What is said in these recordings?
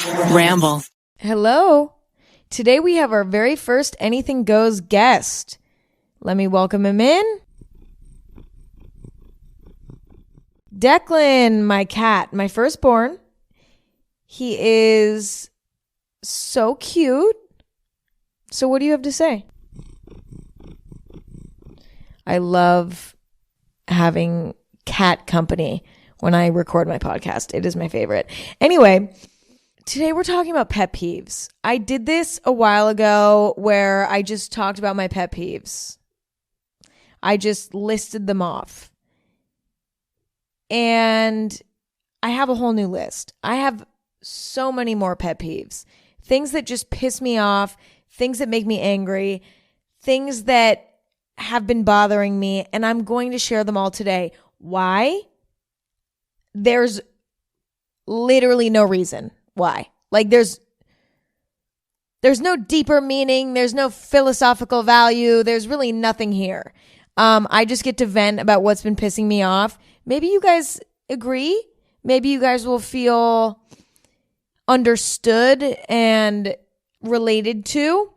Ramble. Hello. Today we have our very first Anything Goes guest. Let me welcome him in. Declan, my cat, my firstborn. He is so cute. So what do you have to say? I love having cat company when I record my podcast. It is my favorite. Anyway, today we're talking about pet peeves. I did this a while ago where I just talked about my pet peeves. I just listed them off. And I have a whole new list. I have so many more pet peeves. Things that just piss me off, things that make me angry, things that have been bothering me, and I'm going to share them all today. Why? There's literally no reason why. Like there's no deeper meaning, there's no philosophical value, there's really nothing here. I just get to vent about what's been pissing me off. Maybe you guys agree. Maybe you guys will feel understood and related to,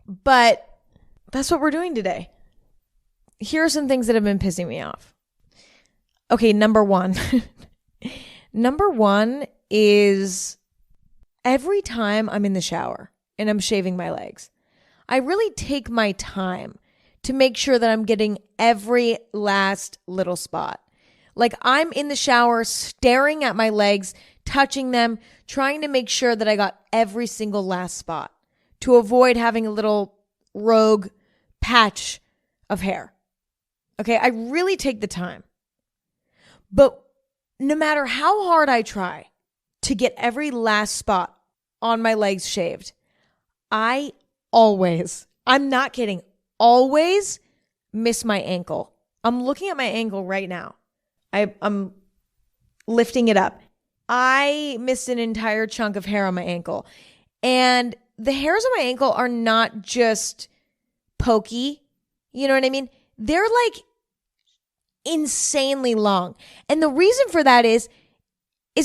but that's what we're doing today. Here are some things that have been pissing me off. Okay, number one. Number one is every time I'm in the shower and I'm shaving my legs, I really take my time to make sure that I'm getting every last little spot. Like I'm in the shower staring at my legs, touching them, trying to make sure that I got every single last spot to avoid having a little rogue patch of hair. Okay, I really take the time. But no matter how hard I try to get every last spot on my legs shaved, I always, I'm not kidding, always miss my ankle. I'm looking at my ankle right now. I'm lifting it up. I missed an entire chunk of hair on my ankle. And the hairs on my ankle are not just pokey. You know what I mean? They're like insanely long. And the reason for that is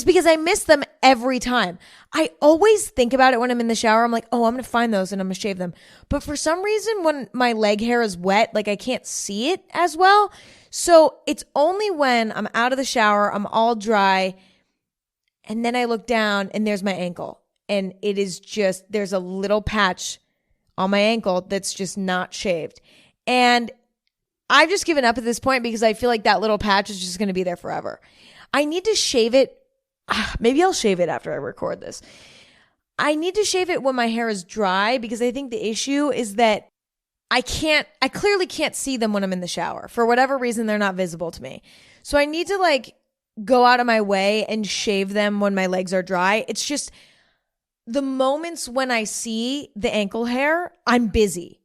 because I miss them every time. I always think about it when I'm in the shower. I'm like, oh, I'm going to find those and I'm going to shave them. But for some reason, when my leg hair is wet, like I can't see it as well. So it's only when I'm out of the shower, I'm all dry, and then I look down and there's my ankle. And it is just, there's a little patch on my ankle that's just not shaved. And I've just given up at this point because I feel like that little patch is just going to be there forever. I need to shave it. Maybe I'll shave it after I record this. I need to shave it when my hair is dry because I think the issue is that I clearly can't see them when I'm in the shower. For whatever reason, they're not visible to me. So I need to like go out of my way and shave them when my legs are dry. It's just the moments when I see the ankle hair, I'm busy.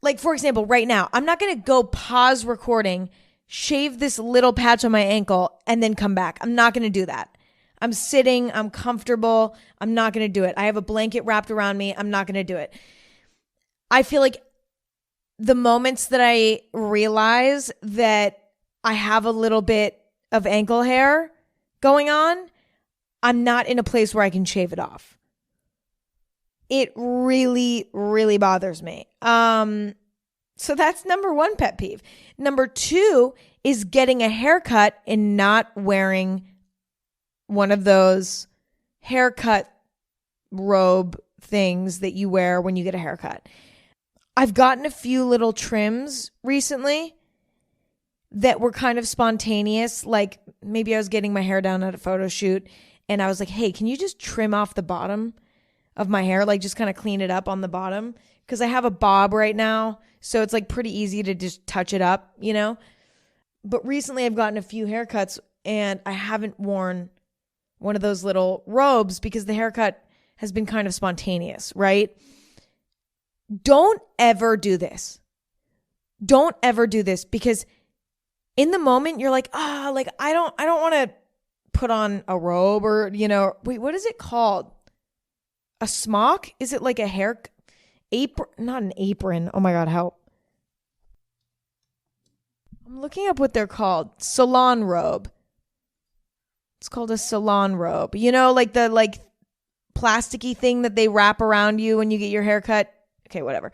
Like, for example, right now, I'm not going to go pause recording, shave this little patch on my ankle, and then come back. I'm not going to do that. I'm sitting. I'm comfortable. I'm not going to do it. I have a blanket wrapped around me. I'm not going to do it. I feel like the moments that I realize that I have a little bit of ankle hair going on, I'm not in a place where I can shave it off. It really, really bothers me. So that's number one pet peeve. Number two is getting a haircut and not wearing one of those haircut robe things that you wear when you get a haircut. I've gotten a few little trims recently that were kind of spontaneous. Like maybe I was getting my hair down at a photo shoot and I was like, hey, can you just trim off the bottom of my hair? Like just kind of clean it up on the bottom. Because I have a bob right now. So it's like pretty easy to just touch it up, you know? But recently I've gotten a few haircuts and I haven't worn one of those little robes because the haircut has been kind of spontaneous, right? Don't ever do this. Don't ever do this because in the moment you're like, like I don't want to put on a robe or, you know, wait, what is it called? A smock? Is it like a hair apron? Not an apron. Oh my God, help. I'm looking up what they're called. Salon robe. It's called a salon robe. You know, like the plasticky thing that they wrap around you when you get your hair cut. Okay, whatever.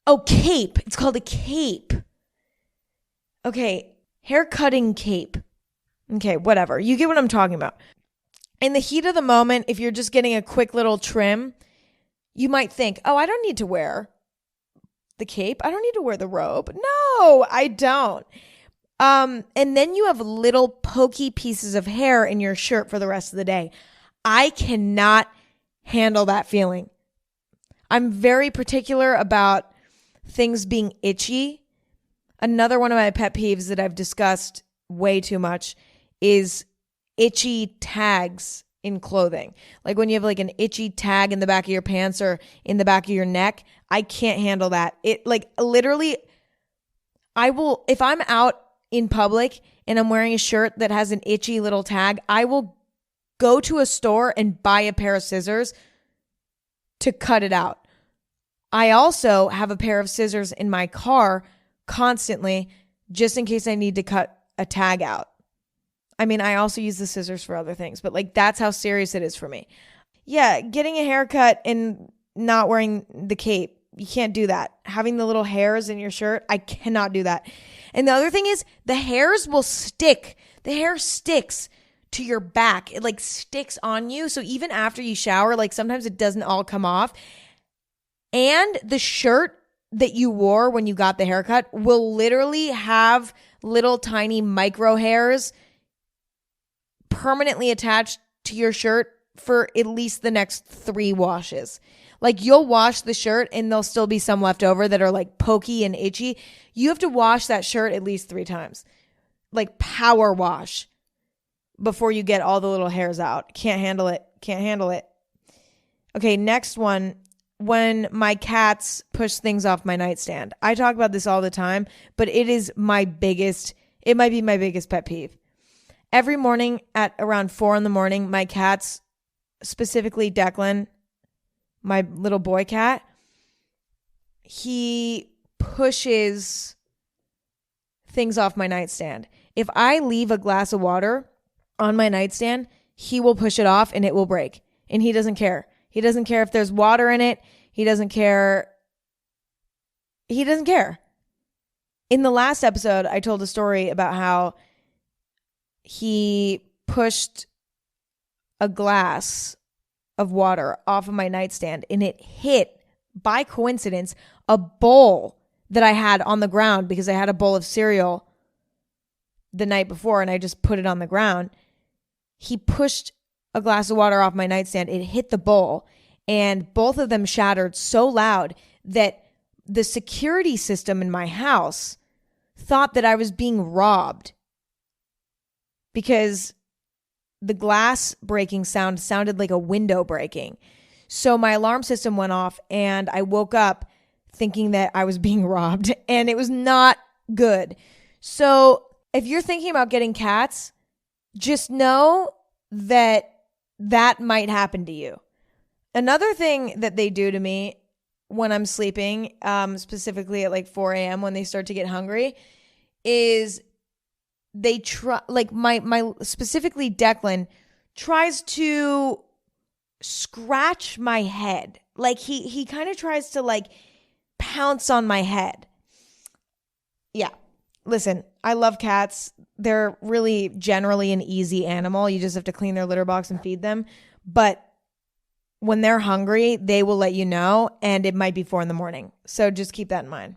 Oh, cape. It's called a cape. Okay, hair cutting cape. Okay, whatever. You get what I'm talking about. In the heat of the moment, if you're just getting a quick little trim, you might think, oh, I don't need to wear the cape. I don't need to wear the robe. No, I don't. And then you have little pokey pieces of hair in your shirt for the rest of the day. I cannot handle that feeling. I'm very particular about things being itchy. Another one of my pet peeves that I've discussed way too much is itchy tags in clothing. Like when you have like an itchy tag in the back of your pants or in the back of your neck, I can't handle that. It like literally, I will, if I'm out in public and I'm wearing a shirt that has an itchy little tag, I will go to a store and buy a pair of scissors to cut it out. I also have a pair of scissors in my car constantly just in case I need to cut a tag out. I mean, I also use the scissors for other things, but like that's how serious it is for me. Yeah, getting a haircut and not wearing the cape, you can't do that. Having the little hairs in your shirt, I cannot do that. And the other thing is the hairs will stick. The hair sticks to your back. It like sticks on you. So even after you shower, like sometimes it doesn't all come off. And the shirt that you wore when you got the haircut will literally have little tiny micro hairs permanently attached to your shirt for at least the next 3 washes. Like you'll wash the shirt and there'll still be some left over that are like pokey and itchy. You have to wash that shirt at least 3 times. Like power wash before you get all the little hairs out. Can't handle it. Can't handle it. Okay, next one. When my cats push things off my nightstand. I talk about this all the time, but it might be my biggest pet peeve. Every morning at around 4 a.m, my cats, specifically Declan, my little boy cat, he pushes things off my nightstand. If I leave a glass of water on my nightstand, he will push it off and it will break. And he doesn't care. He doesn't care if there's water in it. He doesn't care. He doesn't care. In the last episode, I told a story about how he pushed a glass of water off of my nightstand and it hit, by coincidence, a bowl that I had on the ground because I had a bowl of cereal the night before and I just put it on the ground. He pushed a glass of water off my nightstand. It hit the bowl and both of them shattered so loud that the security system in my house thought that I was being robbed because the glass breaking sound sounded like a window breaking. So my alarm system went off and I woke up thinking that I was being robbed and it was not good. So if you're thinking about getting cats, just know that might happen to you. Another thing that they do to me when I'm sleeping, specifically at like 4 a.m. when they start to get hungry, is they try, like my specifically Declan tries to scratch my head. Like he kind of tries to like pounce on my head. Yeah. Listen, I love cats. They're really generally an easy animal. You just have to clean their litter box and feed them. But when they're hungry, they will let you know, and it might be 4 a.m. So just keep that in mind.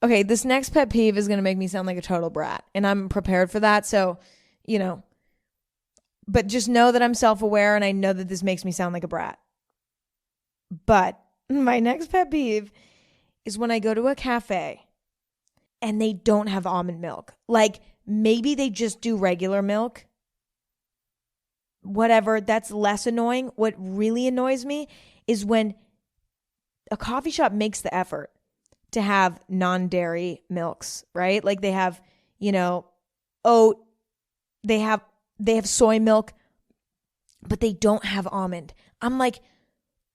Okay, this next pet peeve is going to make me sound like a total brat, and I'm prepared for that. So, but just know that I'm self-aware, and I know that this makes me sound like a brat. But my next pet peeve is when I go to a cafe and they don't have almond milk. Like maybe they just do regular milk. Whatever, that's less annoying. What really annoys me is when a coffee shop makes the effort to have non-dairy milks, right? Like they have, oat, they have soy milk, but they don't have almond. I'm like,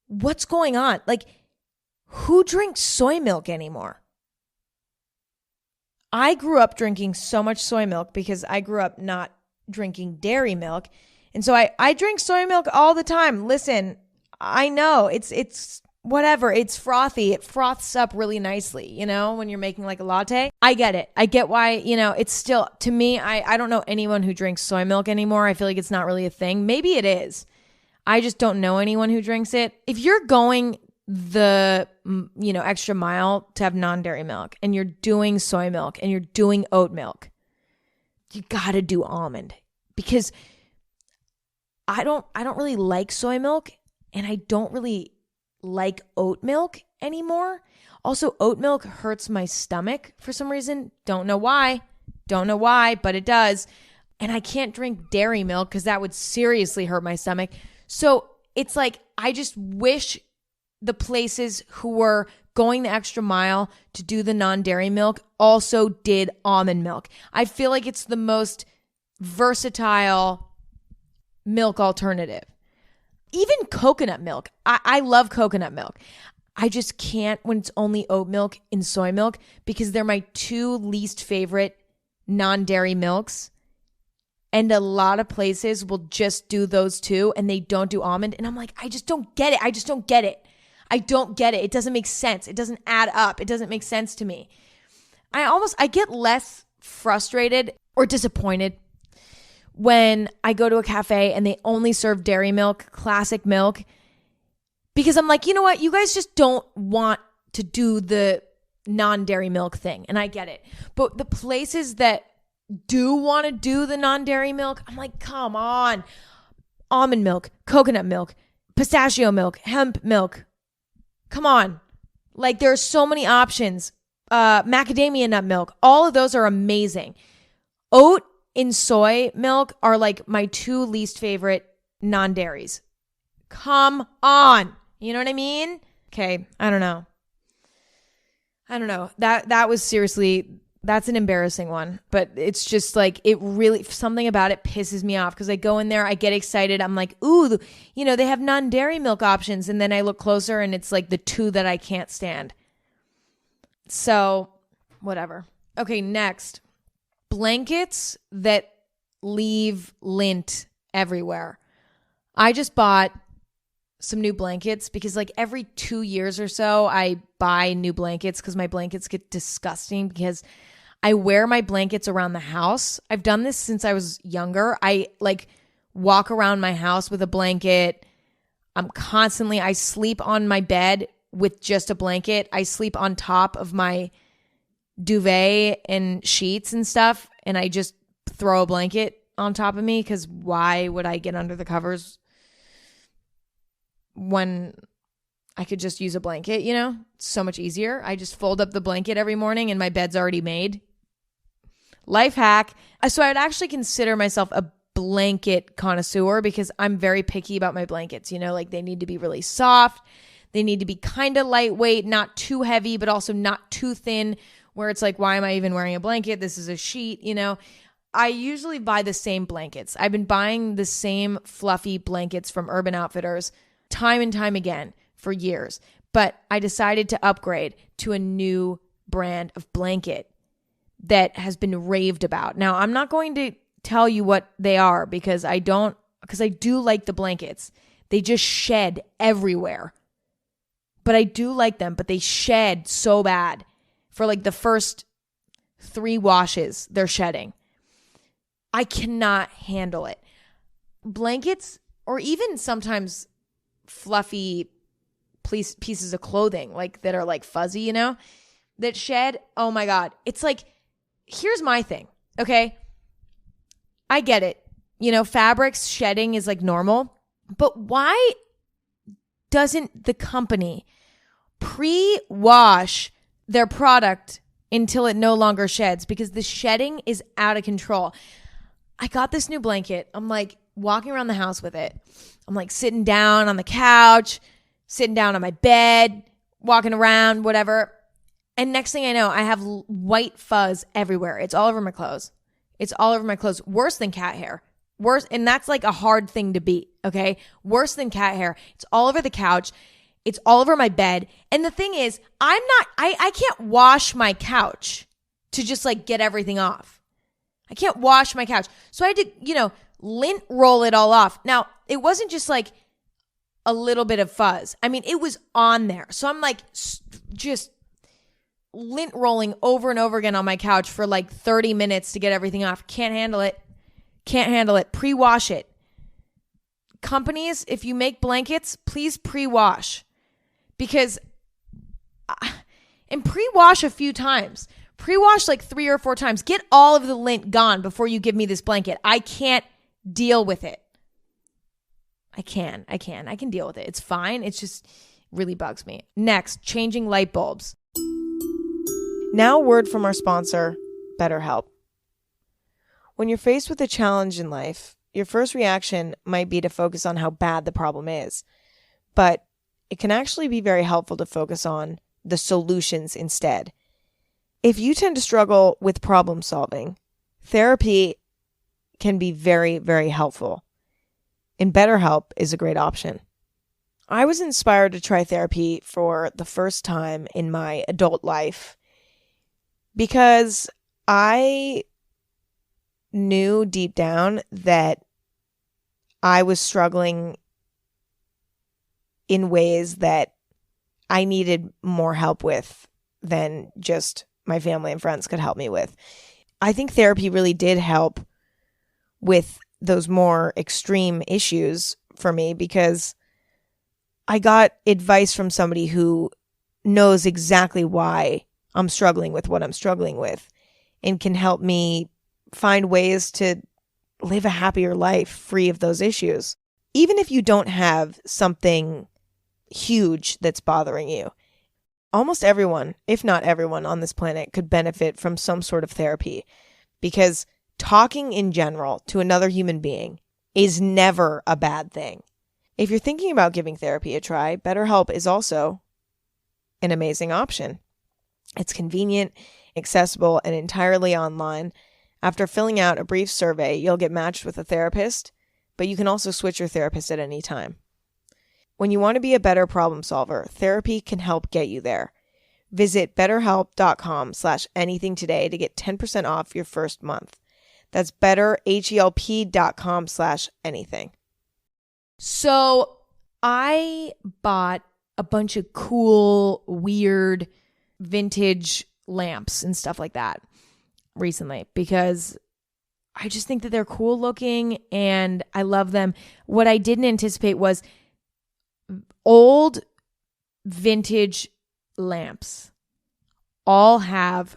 what's going on? Like, who drinks soy milk anymore? I grew up drinking so much soy milk because I grew up not drinking dairy milk. And so I drink soy milk all the time. Listen, I know it's whatever. It's frothy. It froths up really nicely, when you're making like a latte. I get it. I get why, it's still, to me, I don't know anyone who drinks soy milk anymore. I feel like it's not really a thing. Maybe it is. I just don't know anyone who drinks it. If you're going the, extra mile to have non-dairy milk and you're doing soy milk and you're doing oat milk, you got to do almond, because I don't really like soy milk, and I don't really like oat milk anymore. Also, oat milk hurts my stomach for some reason. Don't know why, but it does. And I can't drink dairy milk because that would seriously hurt my stomach. So it's like, I just wish the places who were going the extra mile to do the non-dairy milk also did almond milk. I feel like it's the most versatile milk alternative. Even coconut milk. I love coconut milk. I just can't when it's only oat milk and soy milk, because they're my two least favorite non-dairy milks. And a lot of places will just do those two and they don't do almond. And I'm like, I just don't get it. I don't get it. It doesn't make sense. It doesn't add up. It doesn't make sense to me. I get less frustrated or disappointed when I go to a cafe and they only serve dairy milk, classic milk, because I'm like, you know what? You guys just don't want to do the non-dairy milk thing. And I get it. But the places that do want to do the non-dairy milk, I'm like, come on. Almond milk, coconut milk, pistachio milk, hemp milk. Come on. Like, there are so many options. Macadamia nut milk. All of those are amazing. Oat and soy milk are like my two least favorite non-dairies. Come on. You know what I mean? Okay. I don't know. That was seriously, that's an embarrassing one, but it's just like, it really, something about it pisses me off, because I go in there, I get excited. I'm like, ooh, they have non-dairy milk options. And then I look closer and it's like the two that I can't stand. So whatever. Okay. Next, blankets that leave lint everywhere. I just bought some new blankets because like every 2 years or so I buy new blankets, because my blankets get disgusting because I wear my blankets around the house. I've done this since I was younger. I like walk around my house with a blanket. I sleep on my bed with just a blanket. I sleep on top of my duvet and sheets and stuff, and I just throw a blanket on top of me, because why would I get under the covers when I could just use a blanket? It's so much easier. I just fold up the blanket every morning and my bed's already made. Life hack. So I would actually consider myself a blanket connoisseur, because I'm very picky about my blankets. Like, they need to be really soft. They need to be kind of lightweight, not too heavy, but also not too thin, where it's like, why am I even wearing a blanket? This is a sheet, I usually buy the same blankets. I've been buying the same fluffy blankets from Urban Outfitters time and time again for years. But I decided to upgrade to a new brand of blanket that has been raved about. Now, I'm not going to tell you what they are, because I do like the blankets. They just shed everywhere. But I do like them, but they shed so bad. For like the first 3 washes, they're shedding. I cannot handle it. Blankets, or even sometimes fluffy pieces of clothing, like that are like fuzzy, that shed. Oh my God. It's like, here's my thing. Okay. I get it. Fabrics shedding is like normal, but why doesn't the company pre-wash their product until it no longer sheds? Because the shedding is out of control. I got this new blanket. I'm like walking around the house with it. I'm like sitting down on the couch, sitting down on my bed, walking around, whatever. And next thing I know, I have white fuzz everywhere. It's all over my clothes. Worse than cat hair. Worse. And that's like a hard thing to beat. Okay. Worse than cat hair. It's all over the couch. It's all over my bed. And the thing is, I can't wash my couch to just like get everything off. I can't wash my couch. So I had to, lint roll it all off. Now, it wasn't just like a little bit of fuzz. I mean, it was on there. So I'm like just lint rolling over and over again on my couch for like 30 minutes to get everything off. Can't handle it. Can't handle it. Pre-wash it. Companies, if you make blankets, please pre-wash. Because, and pre-wash a few times. Pre-wash like 3 or 4 times. Get all of the lint gone before you give me this blanket. I can't deal with it. I can deal with it. It's fine. It's just really bugs me. Next, changing light bulbs. Now, a word from our sponsor, BetterHelp. When you're faced with a challenge in life, your first reaction might be to focus on how bad the problem is. But it can actually be very helpful to focus on the solutions instead. If you tend to struggle with problem solving, therapy can be very, very helpful. And BetterHelp is a great option. I was inspired to try therapy for the first time in my adult life because I knew deep down that I was struggling in ways that I needed more help with than just my family and friends could help me with. I think therapy really did help with those more extreme issues for me because I got advice from somebody who knows exactly why I'm struggling with what I'm struggling with and can help me find ways to live a happier life free of those issues. Even if you don't have something huge that's bothering you, almost everyone, if not everyone on this planet, could benefit from some sort of therapy because talking in general to another human being is never a bad thing. If you're thinking about giving therapy a try, BetterHelp is also an amazing option. It's convenient, accessible, and entirely online. After filling out a brief survey, you'll get matched with a therapist, but you can also switch your therapist at any time. When you want to be a better problem solver, therapy can help get you there. Visit betterhelp.com/anything today to get 10% off your first month. That's betterhelp.com/anything. So I bought a bunch of cool, weird, vintage lamps and stuff like that recently because I just think that they're cool looking and I love them. What I didn't anticipate was old vintage lamps all have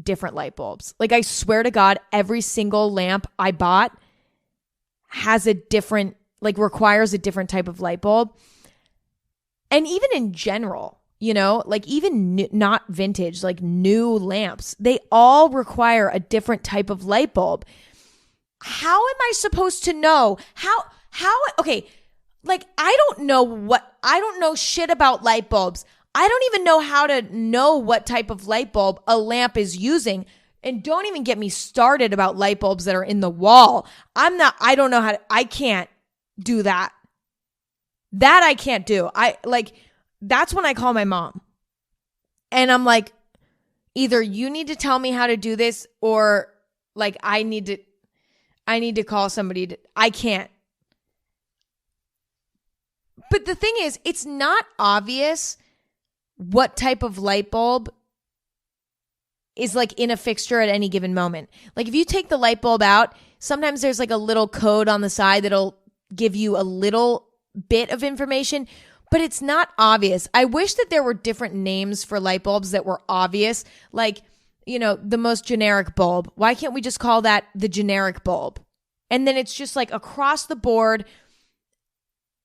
different light bulbs. Like I swear to God, every single lamp I bought has a different, like requires a different type of light bulb. And even in general, you know, like even not vintage, like new lamps, they all require a different type of light bulb. How am I supposed to know? Okay, like I don't know shit about light bulbs. I don't even know how to know what type of light bulb a lamp is using. And don't even get me started about light bulbs that are in the wall. I don't know how to, I can't do that. That I can't do. That's when I call my mom. And I'm like, either you need to tell me how to do this or like I need to call somebody I can't. But the thing is, it's not obvious what type of light bulb is like in a fixture at any given moment. Like if you take the light bulb out, sometimes there's like a little code on the side that'll give you a little bit of information, but it's not obvious. I wish that there were different names for light bulbs that were obvious. Like, you know, the most generic bulb. Why can't we just call that the generic bulb? And then it's just like across the board,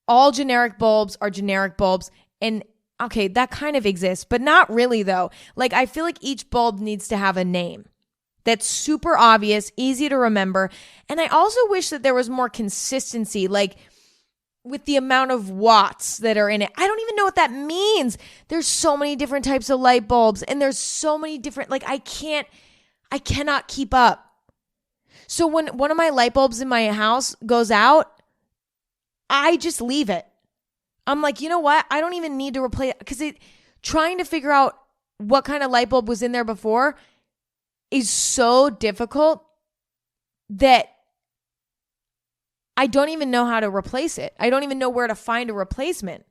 all generic bulbs are generic bulbs. And okay, that kind of exists, but not really though. Like I feel like each bulb needs to have a name that's super obvious, easy to remember. And I also wish that there was more consistency, like with the amount of watts that are in it. I don't even know what that means. There's so many different types of light bulbs and there's so many different, like I cannot keep up. So when one of my light bulbs in my house goes out, I just leave it. I'm like, you know what? I don't even need to replace it because trying to figure out what kind of light bulb was in there before is so difficult that I don't even know how to replace it. I don't even know where to find a replacement.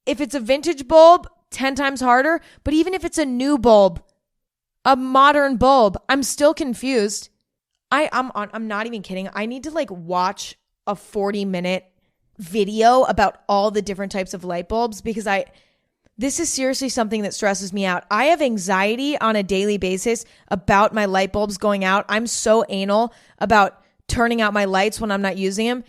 If it's a vintage bulb, 10 times harder. But even if it's a new bulb, a modern bulb, I'm still confused. I'm not even kidding. I need to like watch a 40-minute video about all the different types of light bulbs because this is seriously something that stresses me out. I have anxiety on a daily basis about my light bulbs going out. I'm so anal about turning out my lights when I'm not using them.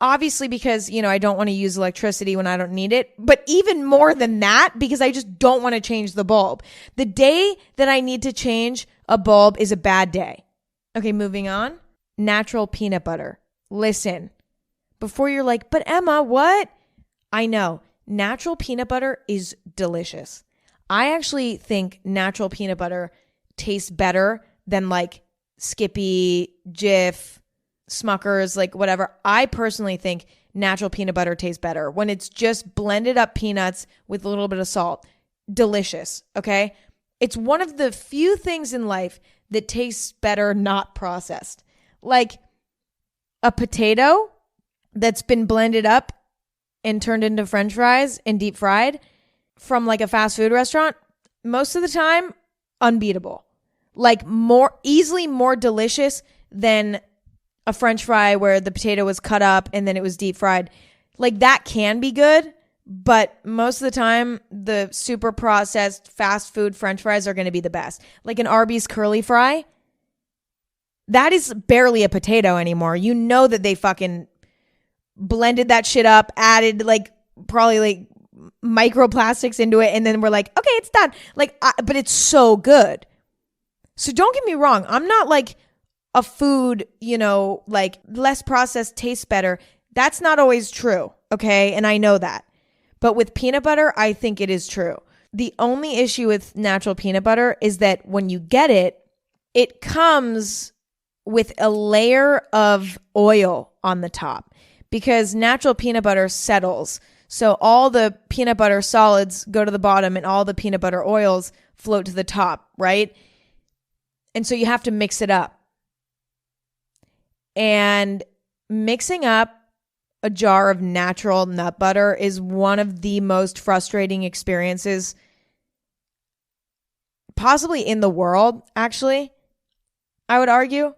Obviously because, I don't want to use electricity when I don't need it. But even more than that, because I just don't want to change the bulb. The day that I need to change a bulb is a bad day. Okay, moving on. Natural peanut butter. Listen, before you're like, but Emma, what? I know. Natural peanut butter is delicious. I actually think natural peanut butter tastes better than like Skippy, Jif, Smucker's, like whatever. I personally think natural peanut butter tastes better when it's just blended up peanuts with a little bit of salt. Delicious, okay? It's one of the few things in life that tastes better not processed. Like a potato that's been blended up and turned into French fries and deep fried from like a fast food restaurant, most of the time, unbeatable. Like easily more delicious than a French fry where the potato was cut up and then it was deep fried. Like that can be good, but most of the time, the super processed fast food French fries are going to be the best. Like an Arby's curly fry, that is barely a potato anymore. You know that they fucking blended that shit up, added like probably like microplastics into it, and then we're like, okay, it's done. Like, but it's so good. So don't get me wrong. I'm not like a food, like less processed tastes better. That's not always true. Okay. And I know that. But with peanut butter, I think it is true. The only issue with natural peanut butter is that when you get it, it comes with a layer of oil on the top because natural peanut butter settles. So all the peanut butter solids go to the bottom and all the peanut butter oils float to the top, right? And so you have to mix it up. And mixing up a jar of natural nut butter is one of the most frustrating experiences possibly in the world, actually, I would argue.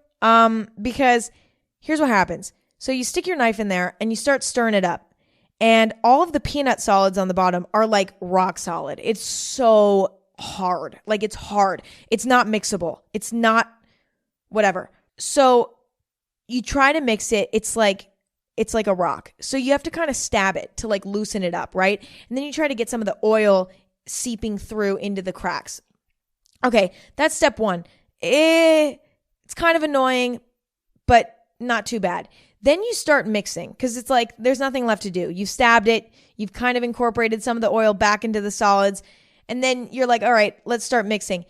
Because here's what happens. So you stick your knife in there and you start stirring it up. And all of the peanut solids on the bottom are like rock solid. It's so hard. Like it's hard. It's not mixable. It's not whatever. So you try to mix it. It's like a rock. So you have to kind of stab it to like loosen it up, right? And then you try to get some of the oil seeping through into the cracks. Okay, that's step one. It's kind of annoying, but not too bad. Then you start mixing because it's like there's nothing left to do. You've stabbed it. You've kind of incorporated some of the oil back into the solids. And then you're like, all right, let's start mixing.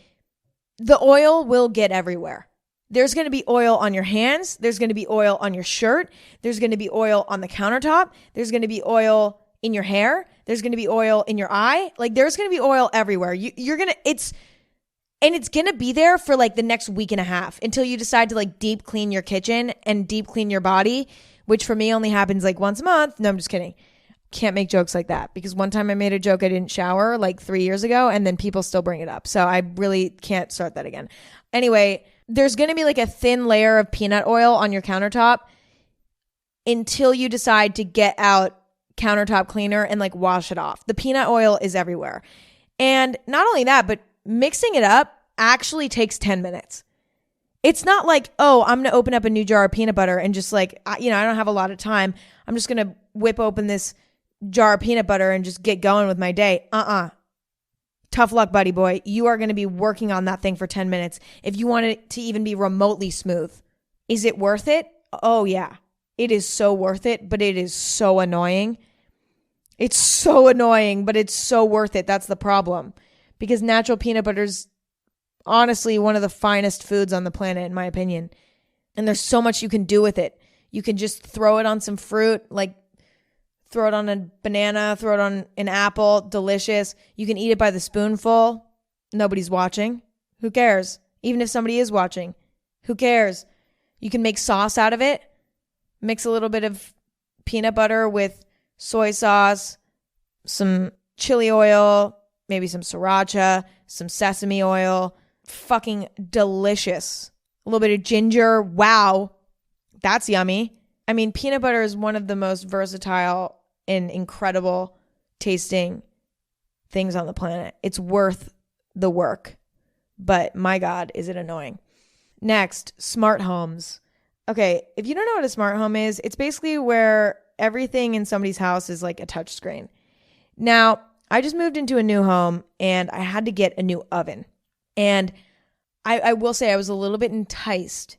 The oil will get everywhere. There's going to be oil on your hands. There's going to be oil on your shirt. There's going to be oil on the countertop. There's going to be oil in your hair. There's going to be oil in your eye. Like there's going to be oil everywhere. It's going to be there for like the next week and a half until you decide to like deep clean your kitchen and deep clean your body, which for me only happens like once a month. No, I'm just kidding. Can't make jokes like that because one time I made a joke I didn't shower like 3 years ago and then people still bring it up. So I really can't start that again. Anyway, there's going to be like a thin layer of peanut oil on your countertop until you decide to get out countertop cleaner and like wash it off. The peanut oil is everywhere. And not only that, but mixing it up actually takes 10 minutes. It's not like, oh, I'm going to open up a new jar of peanut butter and just like, I don't have a lot of time. I'm just going to whip open this jar of peanut butter and just get going with my day. Tough luck, buddy boy. You are going to be working on that thing for 10 minutes if you want it to even be remotely smooth. Is it worth it? Oh, yeah. It is so worth it, but it is so annoying. It's so annoying, but it's so worth it. That's the problem. Because natural peanut butter is honestly one of the finest foods on the planet, in my opinion. And there's so much you can do with it. You can just throw it on some fruit, like throw it on a banana, throw it on an apple. Delicious. You can eat it by the spoonful. Nobody's watching. Who cares? Even if somebody is watching, who cares? You can make sauce out of it. mix a little bit of peanut butter with soy sauce, some chili oil, maybe some sriracha, some sesame oil. Fucking delicious. A little bit of ginger. Wow. That's yummy. I mean, peanut butter is one of the most versatile and incredible tasting things on the planet. It's worth the work. But my God, is it annoying. Next, smart homes. Okay, if you don't know what a smart home is, it's basically where everything in somebody's house is like a touch screen. Now, I just moved into a new home and I had to get a new oven. And I will say I was a little bit enticed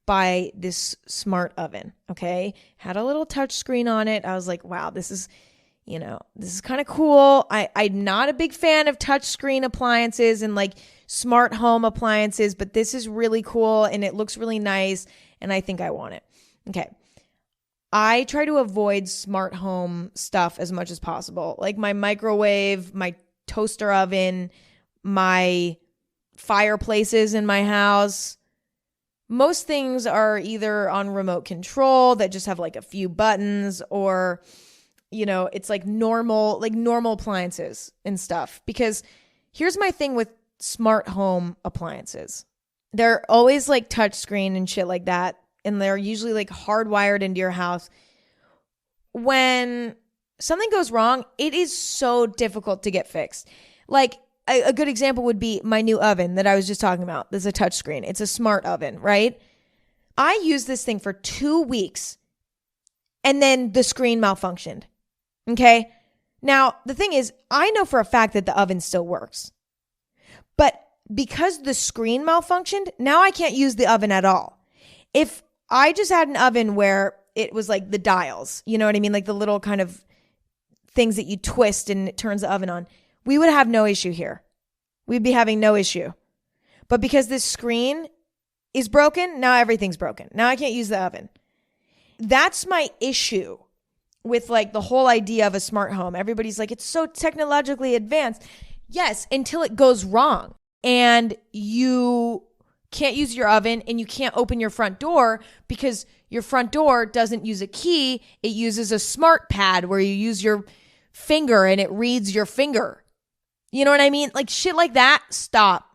by this smart oven, okay? Had a little touch screen on it. I was like, wow, this is kind of cool. I'm not a big fan of touch screen appliances and like smart home appliances, but this is really cool and it looks really nice and I think I want it. Okay. I try to avoid smart home stuff as much as possible. Like my microwave, my toaster oven, my fireplaces in my house. Most things are either on remote control that just have like a few buttons, or it's like normal appliances and stuff. Because here's my thing with smart home appliances. They're always like touch screen and shit like that. And they're usually like hardwired into your house. When something goes wrong, it is so difficult to get fixed. Like a good example would be my new oven that I was just talking about. There's a touch screen. It's a smart oven, right? I used this thing for 2 weeks and then the screen malfunctioned. Okay. Now, the thing is, I know for a fact that the oven still works. But because the screen malfunctioned, now I can't use the oven at all. If I just had an oven where it was like the dials, you know what I mean? Like the little kind of things that you twist and it turns the oven on, we would have no issue here. We'd be having no issue. But because this screen is broken, now everything's broken. Now I can't use the oven. That's my issue with like the whole idea of a smart home. Everybody's like, it's so technologically advanced. Yes, until it goes wrong and you can't use your oven and you can't open your front door because your front door doesn't use a key. It uses a smart pad where you use your finger and it reads your finger. You know what I mean? Like shit like that. Stop.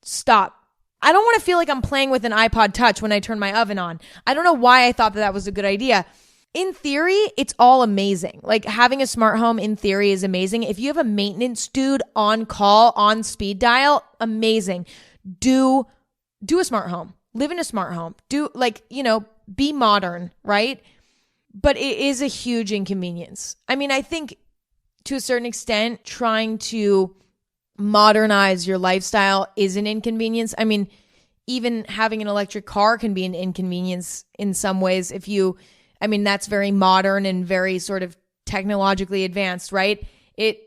I don't want to feel like I'm playing with an iPod Touch when I turn my oven on. I don't know why I thought that was a good idea. In theory, it's all amazing. Like having a smart home in theory is amazing. If you have a maintenance dude on call, on speed dial, amazing. Do a smart home. Live in a smart home. Be modern, right? But it is a huge inconvenience. I mean, I think to a certain extent, trying to modernize your lifestyle is an inconvenience. I mean, even having an electric car can be an inconvenience in some ways that's very modern and very sort of technologically advanced, right? It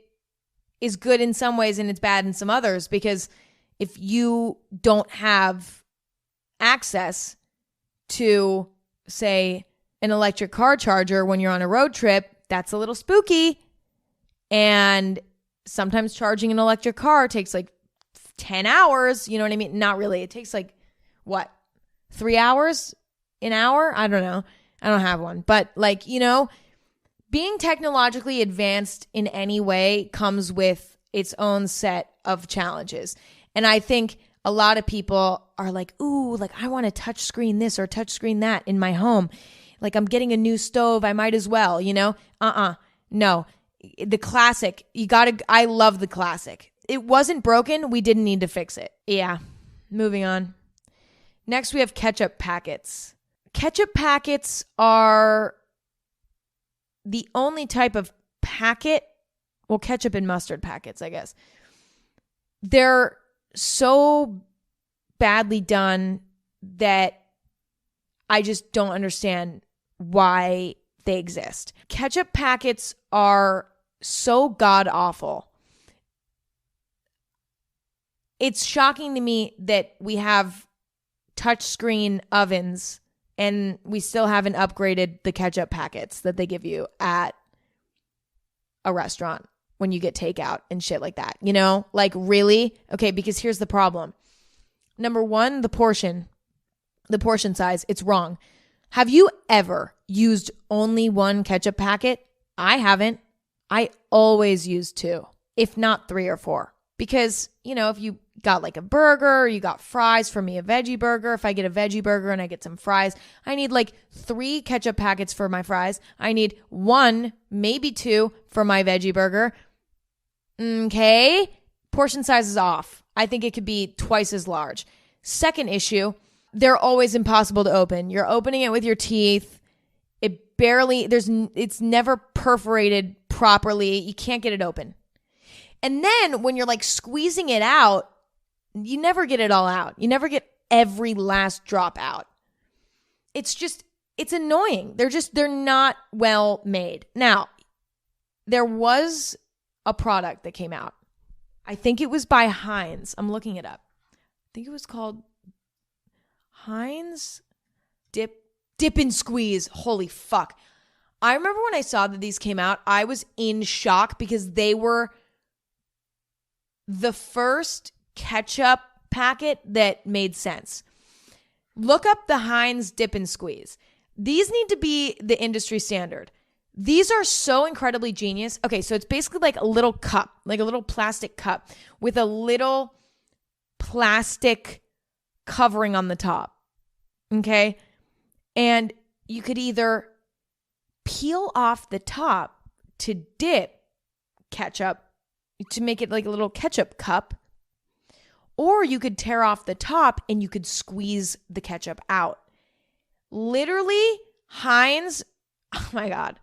is good in some ways and it's bad in some others, because if you don't have access to, say, an electric car charger when you're on a road trip, that's a little spooky. And sometimes charging an electric car takes like 10 hours. You know what I mean? Not really. It takes like, 3 hours? An hour? I don't know. I don't have one. But being technologically advanced in any way comes with its own set of challenges. And I think a lot of people are like, ooh, like I want to touch screen this or touch screen that in my home. Like I'm getting a new stove. I might as well, No. The classic, I love the classic. It wasn't broken. We didn't need to fix it. Yeah. Moving on. Next, we have ketchup packets. Ketchup packets are the only type of packet, well, ketchup and mustard packets, I guess. They're so badly done that I just don't understand why they exist. Ketchup packets are so god awful. It's shocking to me that we have touchscreen ovens and we still haven't upgraded the ketchup packets that they give you at a restaurant when you get takeout and shit like that. Like really? Okay, because here's the problem. Number one, the portion size, it's wrong. Have you ever used only one ketchup packet? I haven't. I always use 2, if not 3 or 4. Because, if you got like a burger, or you got fries, for me, a veggie burger, if I get a veggie burger and I get some fries, I need like 3 ketchup packets for my fries. I need 1, maybe 2 for my veggie burger. Okay. Portion size is off. I think it could be twice as large. Second issue, they're always impossible to open. You're opening it with your teeth. It's never perforated properly. You can't get it open. And then when you're like squeezing it out, you never get it all out. You never get every last drop out. It's annoying. They're not well made. Now, there was a product that came out. I think it was by Heinz. I'm looking it up. I think it was called Heinz Dip and Squeeze. Holy fuck. I remember when I saw that these came out, I was in shock because they were the first ketchup packet that made sense. Look up the Heinz Dip and Squeeze. These need to be the industry standard. These are so incredibly genius. Okay, so it's basically like a little cup, like a little plastic cup with a little plastic covering on the top. Okay? And you could either peel off the top to dip ketchup to make it like a little ketchup cup, or you could tear off the top and you could squeeze the ketchup out. Literally, Heinz, oh my God.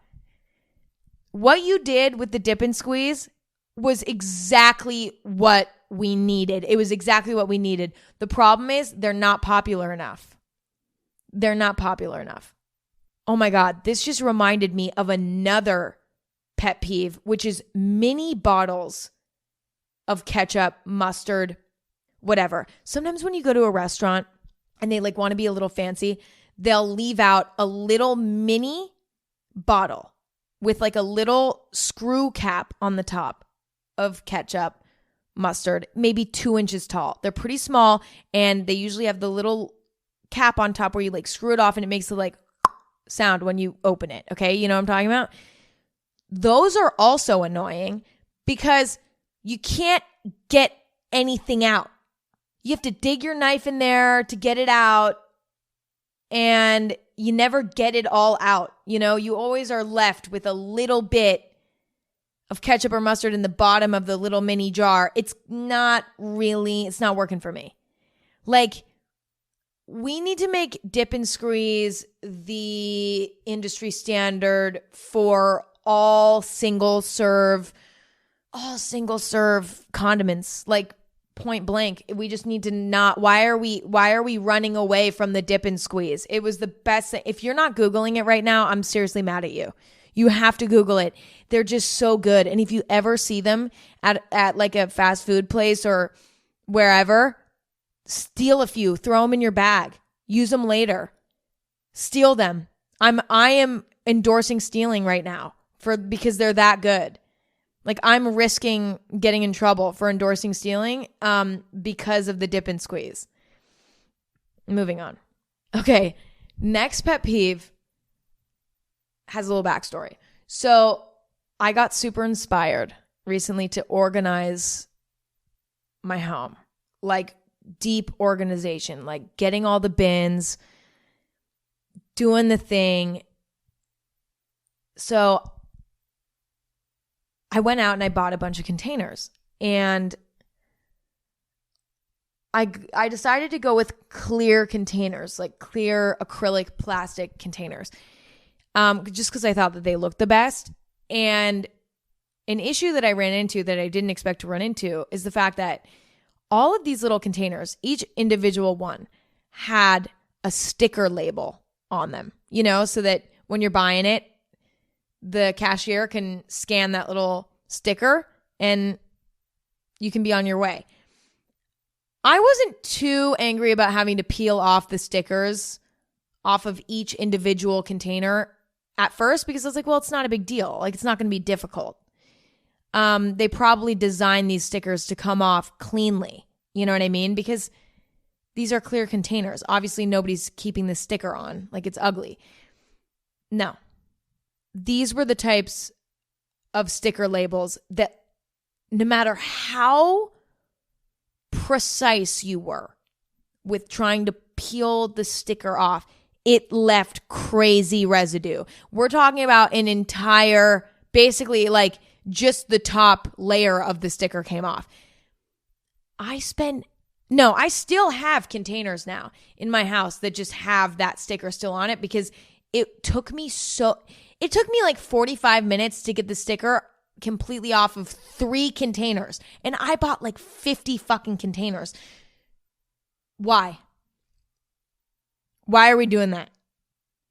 What you did with the dip and squeeze was exactly what we needed. It was exactly what we needed. The problem is they're not popular enough. They're not popular enough. Oh my God, this just reminded me of another pet peeve, which is mini bottles of ketchup, mustard, whatever. Sometimes when you go to a restaurant and they like want to be a little fancy, they'll leave out a little mini bottle with like a little screw cap on the top of ketchup, mustard, maybe 2 inches tall. They're pretty small and they usually have the little cap on top where you like screw it off and it makes the like sound when you open it. Okay. You know what I'm talking about? Those are also annoying because you can't get anything out. You have to dig your knife in there to get it out and you never get it all out. You always are left with a little bit of ketchup or mustard in the bottom of the little mini jar. It's not working for me. Like, we need to make dip and squeeze the industry standard for all single serve condiments, like point blank. We just need to not, why are we running away from the dip and squeeze? It was the best thing. If you're not Googling it right now, I'm seriously mad at you. You have to Google it. They're just so good. And if you ever see them at like a fast food place or wherever, steal a few, throw them in your bag, use them later, steal them. I am endorsing stealing right now because they're that good. Like, I'm risking getting in trouble for endorsing stealing because of the dip and squeeze. Moving on. Okay, next pet peeve has a little backstory. So I got super inspired recently to organize my home. Like, deep organization, like getting all the bins, doing the thing. So I went out and I bought a bunch of containers and I decided to go with clear containers, like clear acrylic plastic containers, just because I thought that they looked the best. And an issue that I ran into that I didn't expect to run into is the fact that all of these little containers, each individual one, had a sticker label on them, so that when you're buying it, the cashier can scan that little sticker and you can be on your way. I wasn't too angry about having to peel off the stickers off of each individual container at first because I was like, well, it's not a big deal. Like, it's not going to be difficult. They probably designed these stickers to come off cleanly. You know what I mean? Because These are clear containers. Obviously, nobody's keeping the sticker on. Like, it's ugly. No. These were the types of sticker labels that no matter how precise you were with trying to peel the sticker off, it left crazy residue. We're talking about an entire, basically like just the top layer of the sticker came off. I still have containers now in my house that just have that sticker still on it because it took me like 45 minutes to get the sticker completely off of 3 containers. And I bought like 50 fucking containers. Why? Why are we doing that?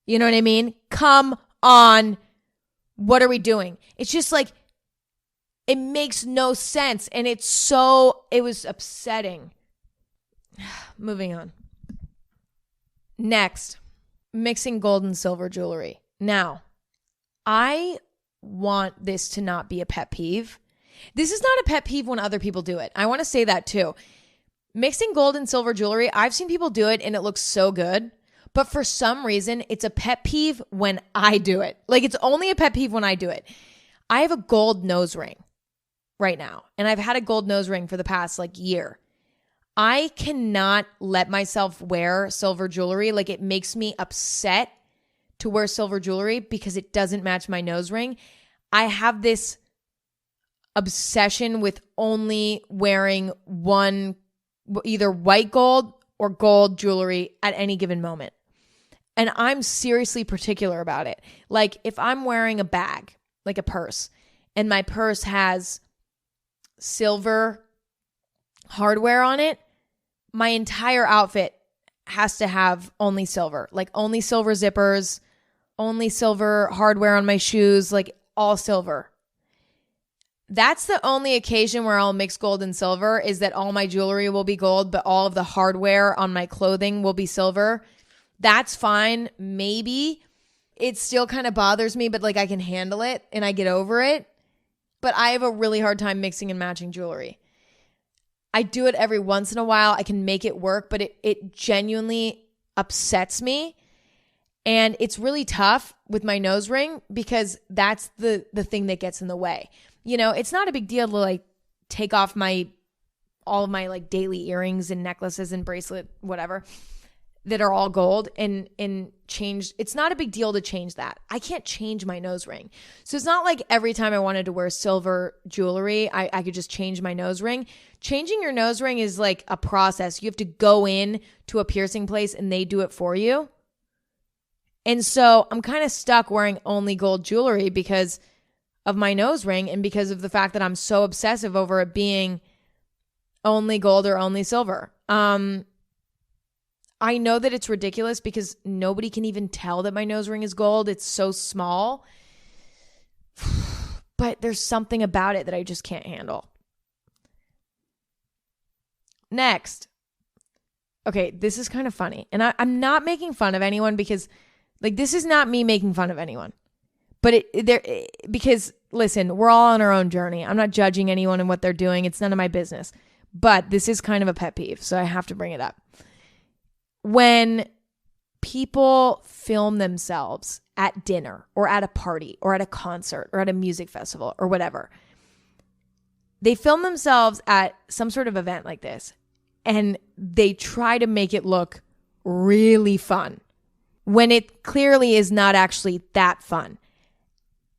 You know what I mean? Come on. What are we doing? It's just like, it makes no sense. And it was upsetting. Moving on. Next, mixing gold and silver jewelry. Now, I want this to not be a pet peeve. This is not a pet peeve when other people do it. I want to say that too. Mixing gold and silver jewelry, I've seen people do it and it looks so good. But for some reason, it's a pet peeve when I do it. Like, it's only a pet peeve when I do it. I have a gold nose ring right now. And I've had a gold nose ring for the past like year. I cannot let myself wear silver jewelry. Like, it makes me upset to wear silver jewelry because it doesn't match my nose ring. I have this obsession with only wearing one, either white gold or gold jewelry at any given moment. And I'm seriously particular about it. Like, if I'm wearing a bag, like a purse, and my purse has silver hardware on it, my entire outfit has to have only silver. Like, only silver zippers, only silver hardware on my shoes, like all silver. That's the only occasion where I'll mix gold and silver, is that all my jewelry will be gold, but all of the hardware on my clothing will be silver. That's fine. Maybe it still kind of bothers me, but like I can handle it and I get over it. But I have a really hard time mixing and matching jewelry. I do it every once in a while. I can make it work, but it genuinely upsets me. And it's really tough with my nose ring because that's the thing that gets in the way. You know, it's not a big deal to like take off all of my like daily earrings and necklaces and bracelet, whatever, that are all gold and change. It's not a big deal to change that. I can't change my nose ring. So it's not like every time I wanted to wear silver jewelry, I could just change my nose ring. Changing your nose ring is like a process. You have to go in to a piercing place and they do it for you. And so I'm kind of stuck wearing only gold jewelry because of my nose ring and because of the fact that I'm so obsessive over it being only gold or only silver. I know that it's ridiculous because nobody can even tell that my nose ring is gold. It's so small. But there's something about it that I just can't handle. Next. Okay, this is kind of funny. And I'm not making fun of anyone because, like, this is not me making fun of anyone. But because, listen, we're all on our own journey. I'm not judging anyone and what they're doing. It's none of my business. But this is kind of a pet peeve, so I have to bring it up. When people film themselves at dinner or at a party or at a concert or at a music festival or whatever, they film themselves at some sort of event like this and they try to make it look really fun when it clearly is not actually that fun.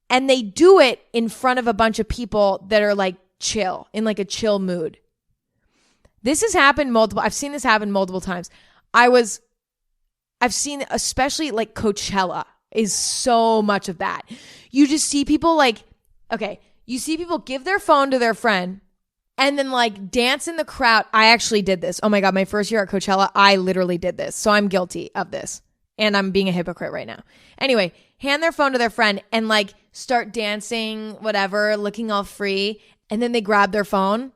And they do it in front of a bunch of people that are like chill, in like a chill mood. This has happened I've seen this happen multiple times. I've seen, especially like Coachella is so much of that. You just see people you see people give their phone to their friend and then like dance in the crowd. I actually did this. Oh my God, my first year at Coachella, I literally did this. So I'm guilty of this. And I'm being a hypocrite right now. Anyway, hand their phone to their friend and like start dancing, whatever, looking all free. And then they grab their phone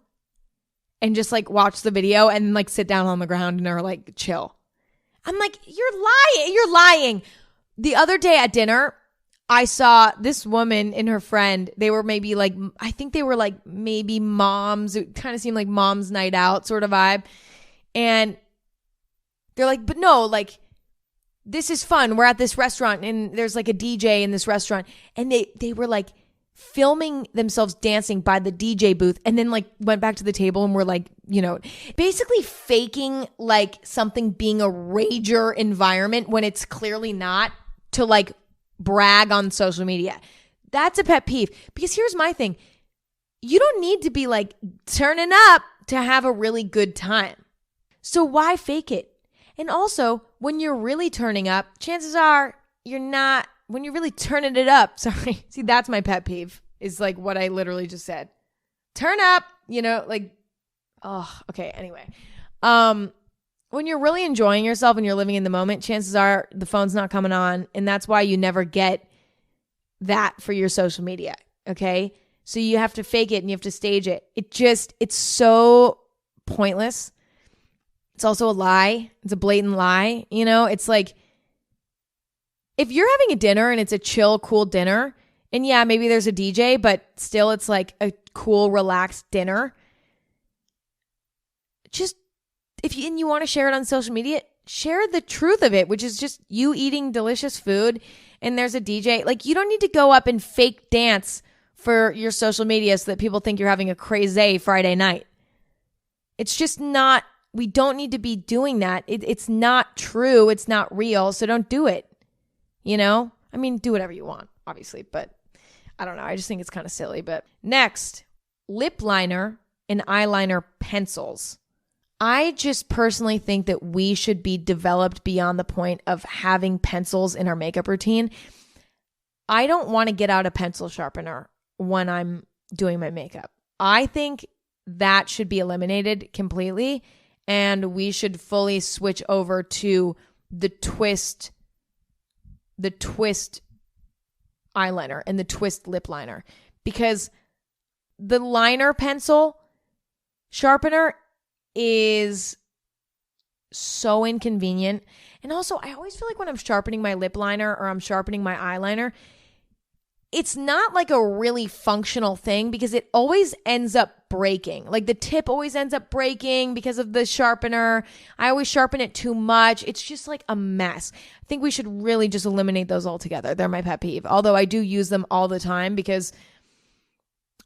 and just like watch the video and like sit down on the ground and are like chill. I'm like, you're lying. The other day at dinner, I saw this woman and her friend. They were maybe like, I think they were like maybe moms. It kind of seemed like mom's night out sort of vibe. And They're like, but no, like, this is fun. We're at this restaurant and there's like a DJ in this restaurant. And they were like filming themselves dancing by the DJ booth and then like went back to the table and were like, you know, basically faking like something being a rager environment when it's clearly not, to like brag on social media. That's a pet peeve. Because here's my thing. You don't need to be like turning up to have a really good time. So why fake it? And also, when you're really turning up, chances are you're not, when you're really turning it up, sorry. See, that's my pet peeve, is like what I literally just said. Turn up, you know, like, oh, okay, anyway. When you're really enjoying yourself and you're living in the moment, chances are the phone's not coming on. And that's why you never get that for your social media, okay? So you have to fake it and you have to stage it. It's so pointless. It's also a lie. It's a blatant lie. You know, it's like, if you're having a dinner and it's a chill, cool dinner, and yeah, maybe there's a DJ, but still it's like a cool, relaxed dinner. Just, and you want to share it on social media, share the truth of it, which is just you eating delicious food and there's a DJ. Like, you don't need to go up and fake dance for your social media so that people think you're having a crazy Friday night. It's just not, we don't need to be doing that. It's not true. It's not real. So don't do it. You know? I mean, do whatever you want, obviously, but I don't know. I just think it's kind of silly. But next, lip liner and eyeliner pencils. I just personally think that we should be developed beyond the point of having pencils in our makeup routine. I don't want to get out a pencil sharpener when I'm doing my makeup. I think that should be eliminated completely, and we should fully switch over to the twist eyeliner and the twist lip liner, because the liner pencil sharpener is so inconvenient. And also, I always feel like when I'm sharpening my lip liner or I'm sharpening my eyeliner, it's not like a really functional thing because it always ends up breaking. Like, the tip always ends up breaking because of the sharpener. I always sharpen it too much. It's just like a mess. I think we should really just eliminate those altogether. They're my pet peeve. Although I do use them all the time because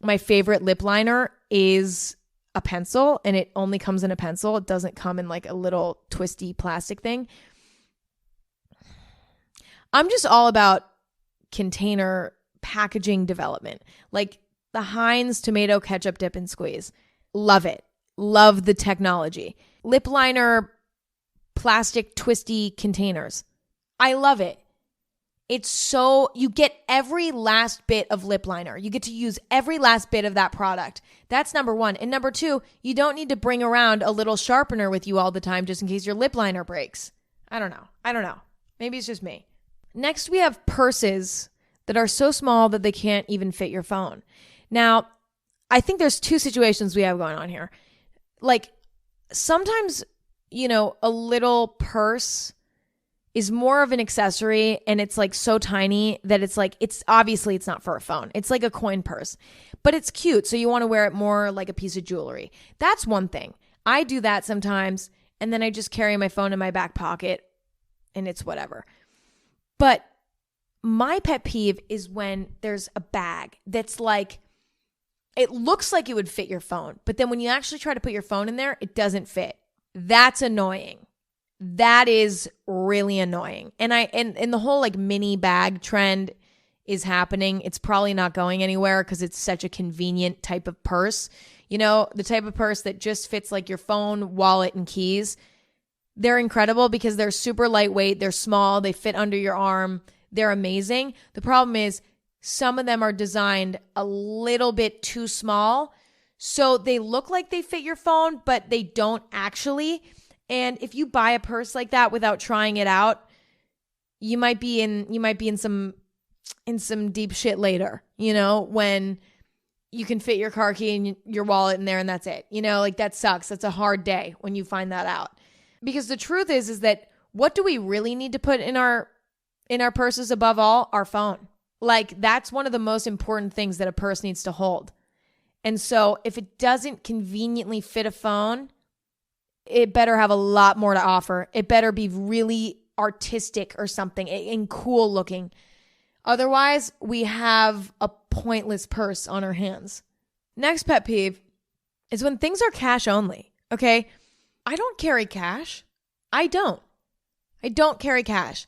my favorite lip liner is a pencil, and it only comes in a pencil. It doesn't come in like a little twisty plastic thing. I'm just all about container packaging development, like the Heinz tomato ketchup dip and squeeze. Love it. Love the technology. Lip liner, plastic twisty containers. I love it. It's so, you get every last bit of lip liner. You get to use every last bit of that product. That's number one. And number two, you don't need to bring around a little sharpener with you all the time just in case your lip liner breaks. I don't know. Maybe it's just me. Next, we have purses that are so small that they can't even fit your phone. Now, I think there's two situations we have going on here. Like, sometimes, you know, a little purse is more of an accessory and it's like so tiny that it's like, it's obviously it's not for a phone. It's like a coin purse, but it's cute. So you want to wear it more like a piece of jewelry. That's one thing. I do that sometimes, and then I just carry my phone in my back pocket and it's whatever. But my pet peeve is when there's a bag that's like, it looks like it would fit your phone, but then when you actually try to put your phone in there, it doesn't fit. That's annoying. That is really annoying. And the whole like mini bag trend is happening. It's probably not going anywhere because it's such a convenient type of purse. You know, the type of purse that just fits like your phone, wallet, and keys. They're incredible because they're super lightweight. They're small. They fit under your arm. They're amazing. The problem is some of them are designed a little bit too small. So they look like they fit your phone, but they don't actually. And if you buy a purse like that without trying it out, you might be in some deep shit later, you know, when you can fit your car key and your wallet in there and that's it. You know, like that sucks. That's a hard day when you find that out. Because the truth is that what do we really need to put in our purses above all? Our phone. Like, that's one of the most important things that a purse needs to hold. And so if it doesn't conveniently fit a phone, it better have a lot more to offer. It better be really artistic or something and cool looking. Otherwise, we have a pointless purse on our hands. Next pet peeve is when things are cash only. Okay? I don't carry cash. I don't carry cash.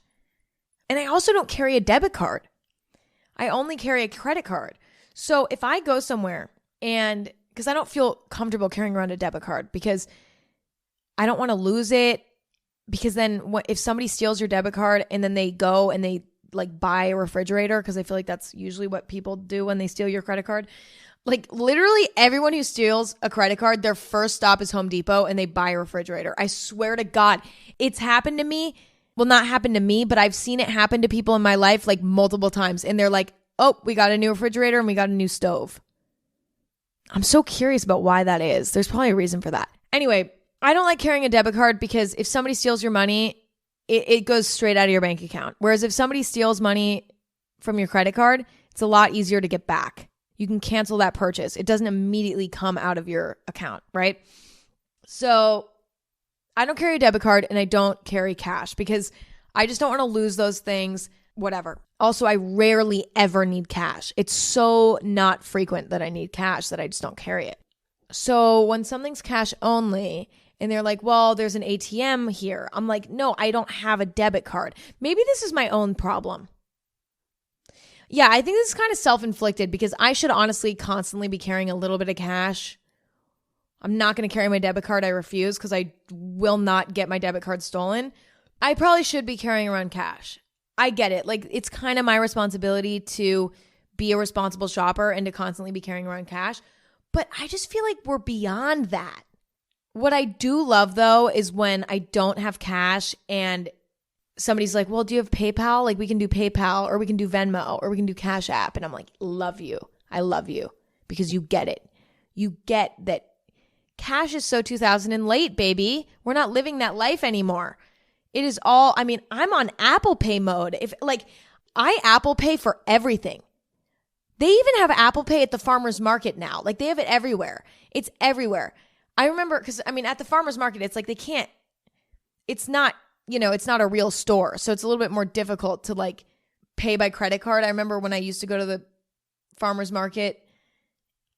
And I also don't carry a debit card. I only carry a credit card. So if I go somewhere and, because I don't feel comfortable carrying around a debit card because I don't want to lose it, because then if somebody steals your debit card and then they go and they like buy a refrigerator, because I feel like that's usually what people do when they steal your credit card. Like literally everyone who steals a credit card, their first stop is Home Depot and they buy a refrigerator. I swear to God, it's happened to me. Well, not happened to me, but I've seen it happen to people in my life like multiple times. And they're like, oh, we got a new refrigerator and we got a new stove. I'm so curious about why that is. There's probably a reason for that. Anyway, I don't like carrying a debit card because if somebody steals your money, it goes straight out of your bank account. Whereas if somebody steals money from your credit card, it's a lot easier to get back. You can cancel that purchase. It doesn't immediately come out of your account, right? So I don't carry a debit card and I don't carry cash because I just don't want to lose those things, whatever. Also, I rarely ever need cash. It's so not frequent that I need cash that I just don't carry it. So when something's cash only and they're like, well, there's an ATM here, I'm like, no, I don't have a debit card. Maybe this is my own problem. Yeah, I think this is kind of self-inflicted because I should honestly constantly be carrying a little bit of cash. I'm not going to carry my debit card. I refuse because I will not get my debit card stolen. I probably should be carrying around cash. I get it. Like, it's kind of my responsibility to be a responsible shopper and to constantly be carrying around cash. But I just feel like we're beyond that. What I do love, though, is when I don't have cash and somebody's like, well, do you have PayPal? Like, we can do PayPal or we can do Venmo or we can do Cash App. And I'm like, love you. I love you because you get it. You get that cash is so 2000 and late, baby. We're not living that life anymore. It is all, I mean, I'm on Apple Pay mode. I Apple Pay for everything. They even have Apple Pay at the farmer's market now. Like, they have it everywhere. It's everywhere. I remember, because, I mean, at the farmer's market, it's like it's not a real store. So it's a little bit more difficult to like pay by credit card. I remember when I used to go to the farmer's market,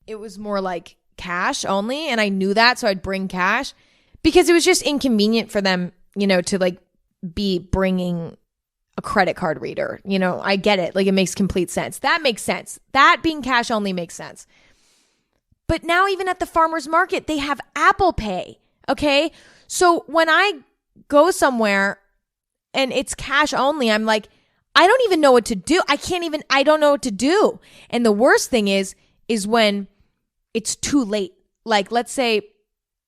it was more like cash only. And I knew that. So I'd bring cash because it was just inconvenient for them, to like be bringing a credit card reader. I get it. Like, it makes complete sense. That makes sense. That being cash only makes sense. But now even at the farmer's market, they have Apple Pay. Okay. So when I go somewhere and it's cash only, I'm like, I don't even know what to do. I don't know what to do. And the worst thing is when it's too late. Like, let's say,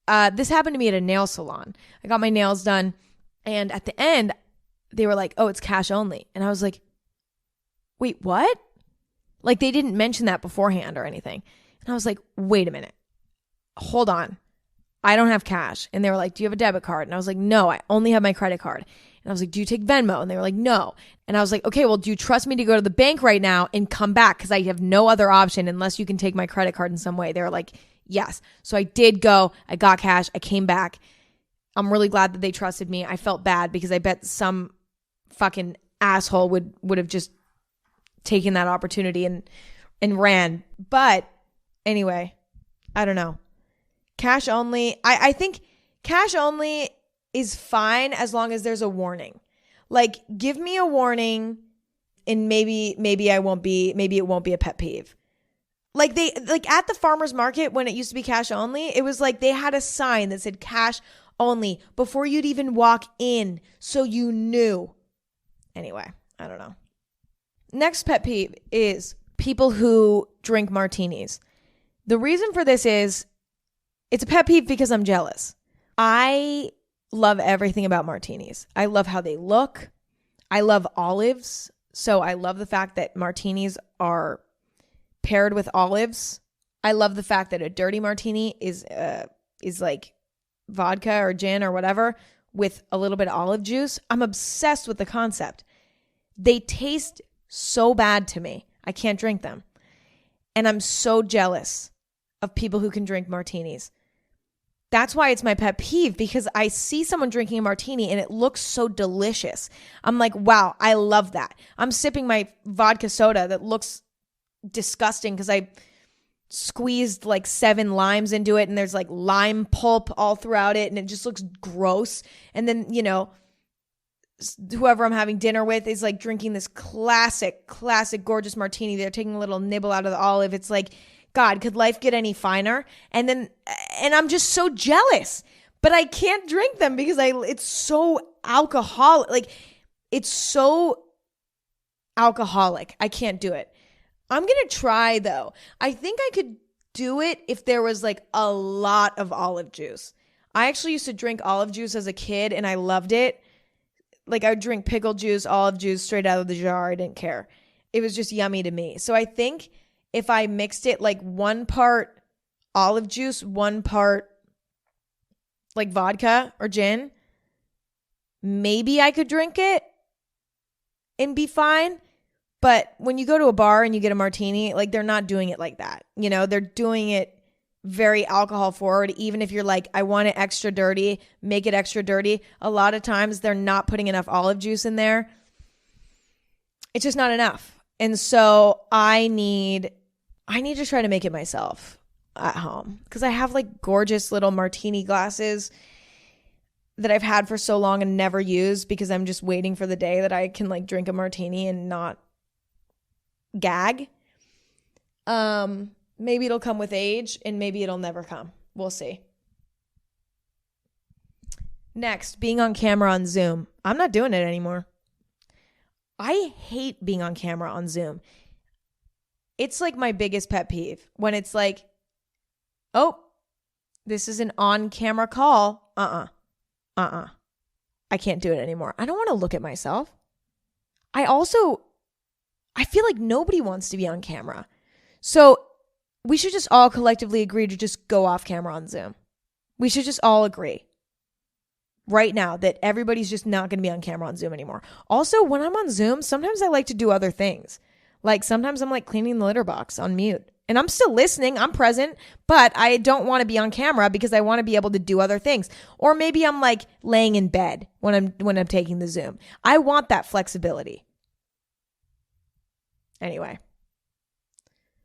this happened to me at a nail salon. I got my nails done. And at the end, they were like, oh, it's cash only. And I was like, wait, what? Like, they didn't mention that beforehand or anything. And I was like, wait a minute. Hold on. I don't have cash. And they were like, do you have a debit card? And I was like, no, I only have my credit card. And I was like, do you take Venmo? And they were like, no. And I was like, okay, well, do you trust me to go to the bank right now and come back? Because I have no other option unless you can take my credit card in some way. They were like, yes. So I did go. I got cash. I came back. I'm really glad that they trusted me. I felt bad because I bet some fucking asshole would have just taken that opportunity and ran. But anyway, I don't know. Cash only, I think cash only is fine as long as there's a warning. Like, give me a warning and maybe it won't be a pet peeve. Like, at the farmer's market when it used to be cash only, it was like they had a sign that said cash only before you'd even walk in, so you knew. Anyway, I don't know. Next pet peeve is people who drink martinis. The reason for this is it's a pet peeve because I'm jealous. I love everything about martinis. I love how they look. I love olives. So I love the fact that martinis are paired with olives. I love the fact that a dirty martini is like vodka or gin or whatever with a little bit of olive juice. I'm obsessed with the concept. They taste so bad to me. I can't drink them. And I'm so jealous of people who can drink martinis. That's why it's my pet peeve, because I see someone drinking a martini and it looks so delicious. I'm like, wow, I love that. I'm sipping my vodka soda that looks disgusting because I squeezed like 7 limes into it and there's like lime pulp all throughout it and it just looks gross. And then, whoever I'm having dinner with is like drinking this classic, gorgeous martini. They're taking a little nibble out of the olive. It's like, God, could life get any finer? And I'm just so jealous, but I can't drink them because it's so alcoholic. Like, it's so alcoholic. I can't do it. I'm going to try though. I think I could do it if there was like a lot of olive juice. I actually used to drink olive juice as a kid and I loved it. Like I would drink pickle juice, olive juice straight out of the jar. I didn't care. It was just yummy to me. So I think if I mixed it like 1 part olive juice, 1 part like vodka or gin, maybe I could drink it and be fine. But when you go to a bar and you get a martini, like they're not doing it like that. They're doing it very alcohol forward. Even if you're like, I want it extra dirty, make it extra dirty. A lot of times they're not putting enough olive juice in there. It's just not enough. And so I need to try to make it myself at home because I have like gorgeous little martini glasses that I've had for so long and never used because I'm just waiting for the day that I can like drink a martini and not gag. Maybe it'll come with age and maybe it'll never come. We'll see. Next, being on camera on Zoom. I'm not doing it anymore. I hate being on camera on Zoom. It's like my biggest pet peeve when it's like, oh, this is an on-camera call. I can't do it anymore. I don't want to look at myself. I feel like nobody wants to be on camera. So we should just all collectively agree to just go off camera on Zoom. We should just all agree right now that everybody's just not going to be on camera on Zoom anymore. Also, when I'm on Zoom, sometimes I like to do other things. Like sometimes I'm like cleaning the litter box on mute and I'm still listening. I'm present, but I don't want to be on camera because I want to be able to do other things. Or maybe I'm like laying in bed when I'm taking the Zoom. I want that flexibility. Anyway,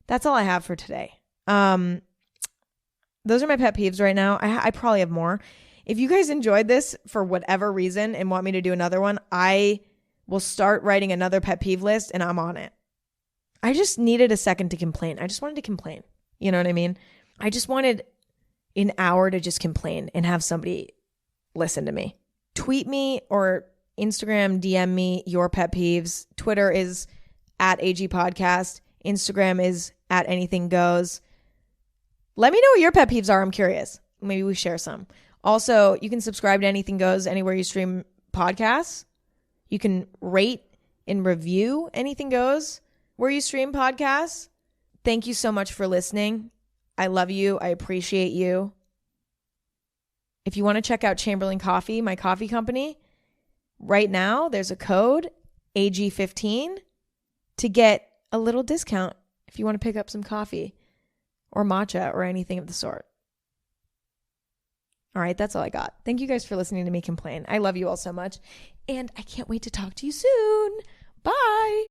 that's all I have for today. Those are my pet peeves right now. I probably have more. If you guys enjoyed this for whatever reason and want me to do another one, I will start writing another pet peeve list and I'm on it. I just needed a second to complain. I just wanted to complain. You know what I mean? I just wanted an hour to just complain and have somebody listen to me. Tweet me or Instagram, DM me your pet peeves. Twitter is @AG Podcast. Instagram is @anything goes. Let me know what your pet peeves are. I'm curious. Maybe we share some. Also, you can subscribe to Anything Goes anywhere you stream podcasts. You can rate and review Anything Goes where you stream podcasts. Thank you so much for listening. I love you. I appreciate you. If you want to check out Chamberlain Coffee, my coffee company, right now there's a code AG15 to get a little discount if you want to pick up some coffee or matcha or anything of the sort. All right, that's all I got. Thank you guys for listening to me complain. I love you all so much, and I can't wait to talk to you soon. Bye.